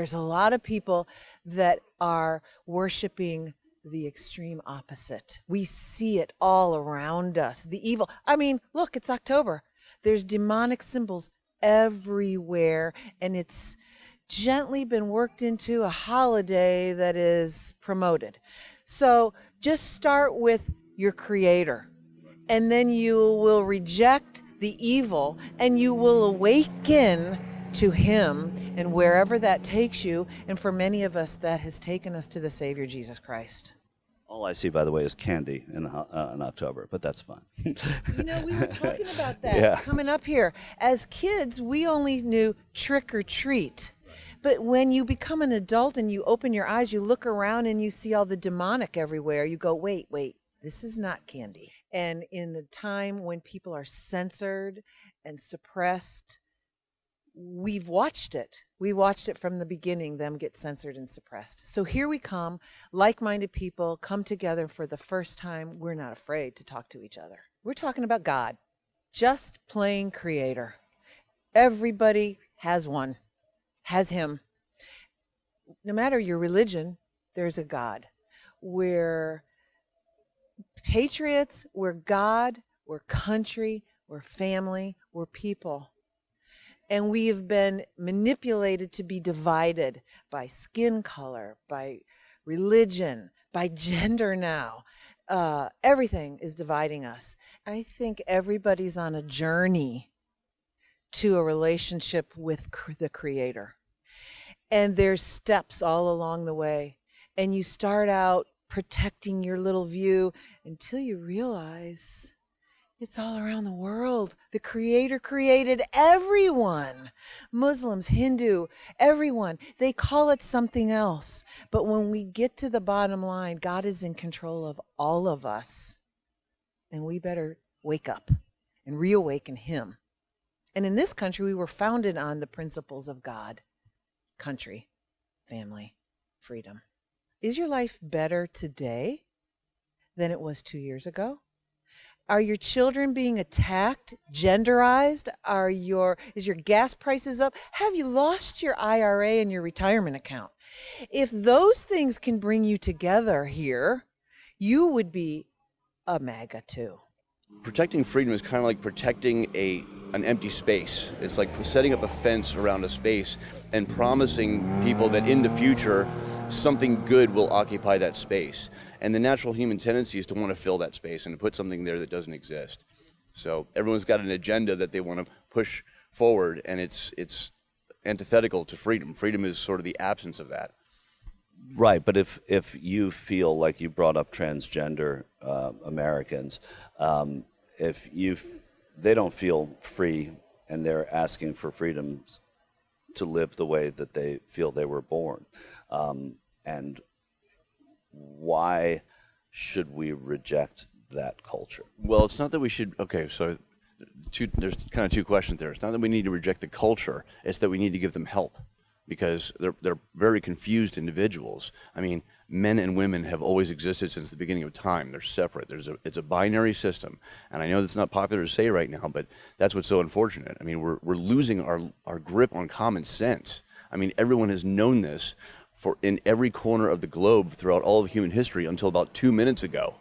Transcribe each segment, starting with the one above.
there's a lot of people that are worshiping the extreme opposite. We see it all around us. The evil. I mean, look, it's October. There's demonic symbols everywhere, and it's gently been worked into a holiday that is promoted. So just start with your Creator, and then you will reject the evil, and you will awaken to Him, and wherever that takes you. And for many of us, that has taken us to the Savior, Jesus Christ. All I see, by the way, is candy in October, but that's fine. You know, we were talking about that coming up here. As kids, we only knew trick or treat. But when you become an adult and you open your eyes, you look around and you see all the demonic everywhere. You go, wait, this is not candy. And in a time when people are censored and suppressed, we've watched it. We watched it from the beginning, them get censored and suppressed. So here we come, like-minded people come together for the first time. We're not afraid to talk to each other. We're talking about God, just plain Creator. Everybody has one, has Him. No matter your religion, there's a God. We're patriots, we're God, we're country, we're family, we're people. And we have been manipulated to be divided by skin color, by religion, by gender now. Everything is dividing us. I think everybody's on a journey to a relationship with the Creator. And there's steps all along the way. And you start out protecting your little view until you realize it's all around the world. The Creator created everyone. Muslims, Hindu, everyone. They call it something else. But when we get to the bottom line, God is in control of all of us. And we better wake up and reawaken Him. And in this country, we were founded on the principles of God, country, family, freedom. Is your life better today than it was 2 years ago? Are your children being attacked, genderized? Is your gas prices up? Have you lost your IRA and your retirement account? If those things can bring you together here, you would be a MAGA too. Protecting freedom is kind of like protecting an empty space. It's like setting up a fence around a space and promising people that in the future, something good will occupy that space. And the natural human tendency is to want to fill that space and to put something there that doesn't exist. So everyone's got an agenda that they want to push forward, and it's antithetical to freedom. Freedom is sort of the absence of that. Right, but if you feel like you brought up transgender Americans, they don't feel free and they're asking for freedoms to live the way that they feel they were born. And why should we reject that culture? Well, it's not that we should, okay, so there's kind of two questions there. It's not that we need to reject the culture, it's that we need to give them help, because they're very confused individuals. I mean, men and women have always existed since the beginning of time. They're separate. It's a binary system. And I know that's not popular to say right now, but that's what's so unfortunate. I mean, we're losing our grip on common sense. I mean, everyone has known this in every corner of the globe throughout all of human history until about 2 minutes ago.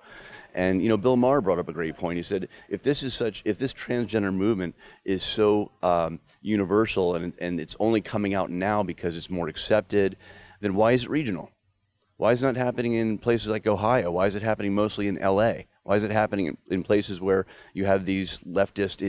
And, you know, Bill Maher brought up a great point. He said, if this transgender movement is so universal and it's only coming out now because it's more accepted, then why is it regional? Why is it not happening in places like Ohio? Why is it happening mostly in LA? Why is it happening in places where you have these leftist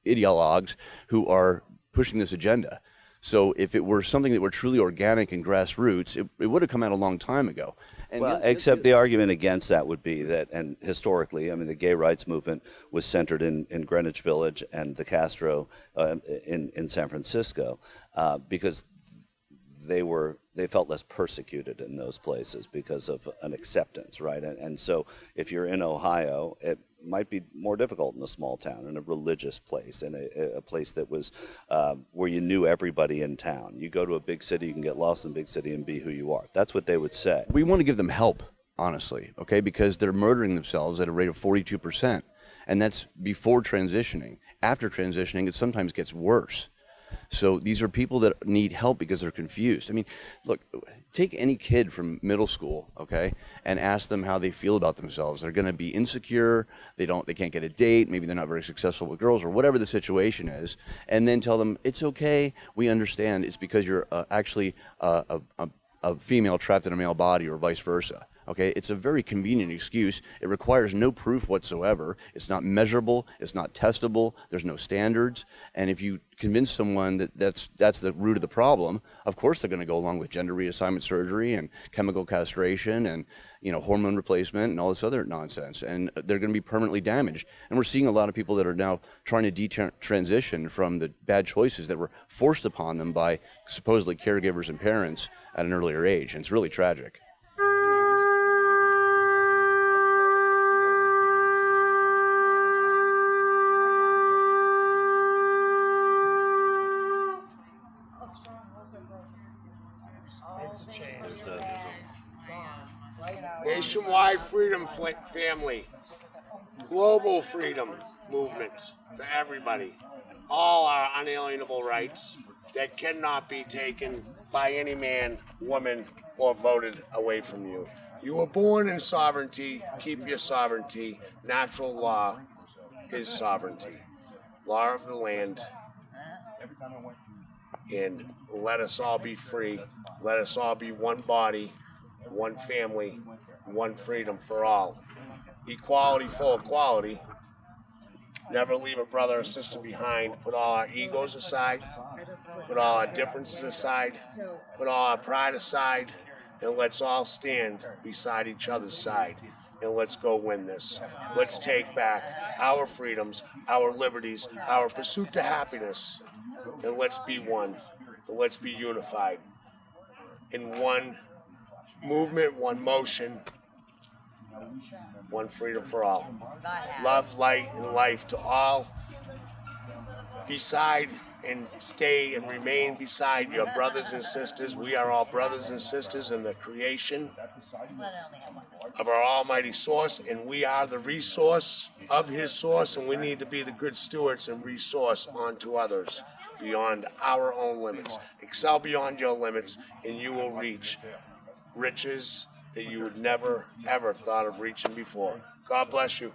ideologues who are pushing this agenda? So if it were something that were truly organic and grassroots, it would have come out a long time ago. And well, except the argument against that would be that, and historically, I mean, the gay rights movement was centered in Greenwich Village and the Castro in San Francisco because they felt less persecuted in those places because of an acceptance, right? And so if you're in Ohio, it might be more difficult in a small town, in a religious place, in a place that was where you knew everybody in town. You go to a big city, you can get lost in a big city and be who you are. That's what they would say. We want to give them help, honestly, okay, because they're murdering themselves at a rate of 42%, and that's before transitioning. After transitioning, it sometimes gets worse. So these are people that need help because they're confused. I mean, look, take any kid from middle school, okay, and ask them how they feel about themselves. They're going to be insecure. They can't get a date. Maybe they're not very successful with girls or whatever the situation is. And then tell them, it's okay. We understand. It's because you're actually a female trapped in a male body or vice versa. Okay, it's a very convenient excuse. It requires no proof whatsoever. It's not measurable. It's not testable. There's no standards. And if you convince someone that that's the root of the problem, of course they're going to go along with gender reassignment surgery and chemical castration and hormone replacement and all this other nonsense. And they're going to be permanently damaged. And we're seeing a lot of people that are now trying to detransition from the bad choices that were forced upon them by supposedly caregivers and parents at an earlier age. And it's really tragic. Nationwide freedom family, global freedom movement for everybody. All our unalienable rights that cannot be taken by any man, woman, or voted away from you. You were born in sovereignty, keep your sovereignty. Natural law is sovereignty. Law of the land. And let us all be free. Let us all be one body, one family, one freedom for all. Equality for equality. Never leave a brother or sister behind. Put all our egos aside. Put all our differences aside. Put all our pride aside. And let's all stand beside each other's side. And let's go win this. Let's take back our freedoms, our liberties, our pursuit to happiness. And let's be one. And let's be unified. In one movement, one motion, one freedom for all. Love, light, and life to all. Beside and stay and remain beside your brothers and sisters. We are all brothers and sisters in the creation of our almighty source, and we are the resource of his source, and we need to be the good stewards and resource onto others beyond our own limits. Excel beyond your limits, and you will reach riches that you would never, ever thought of reaching before. God bless you.